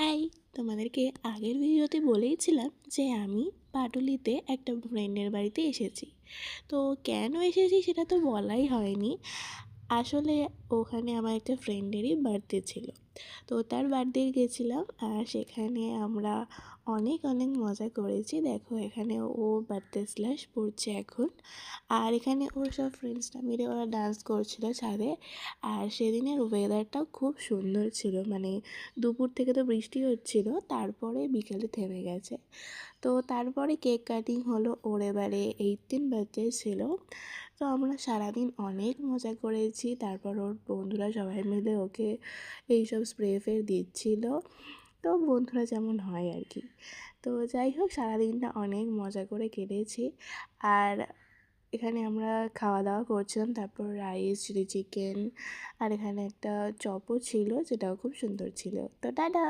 High! তোমাদেরকে আগের ভিডিওতে বলেইছিলাম যে আমি পাটুলিতে একটা ফ্রেন্ডের বাড়িতে এসেছি। তো কেন এসেছি সেটা তো বলাই হয়নি। আসলে ওখানে আমার একটা ফ্রেন্ডেরই বার্থডে ছিল। তো তার বার্থডে গেছিলাম আর সেখানে আমরা অনেক অনেক মজা করেছি। দেখো এখানে ও বার্থডে স্ল্যাশ পড়ছে এখন। আর এখানে ওর সব ফ্রেন্ডসরা মিলে ওরা ডান্স করছিল ছাদে। আর সেদিনের ওয়েদারটাও খুব সুন্দর ছিল, মানে দুপুর থেকে তো বৃষ্টি হচ্ছিল, তারপরে বিকেলে থেমে গেছে। তো তারপরে কেক কাটিং হলো, ওর এবারে 18 বার্থডে ছিল। তো আমরা সারাদিন অনেক মজা করেছি। তারপর ওর বন্ধুরা সবাই মিলে ওকে এইসব স্প্রে ফ্রে দিচ্ছিল। তো বন্ধুরা যেমন হয় আর কি। তো যাই হোক, সারাদিনটা অনেক মজা করে কেটেছি। আর এখানে আমরা খাওয়া দাওয়া করছিলাম, তারপর রাইস, চিলি চিকেন, আর এখানে একটা চপও ছিল যেটাও খুব সুন্দর ছিল। তো টাটা।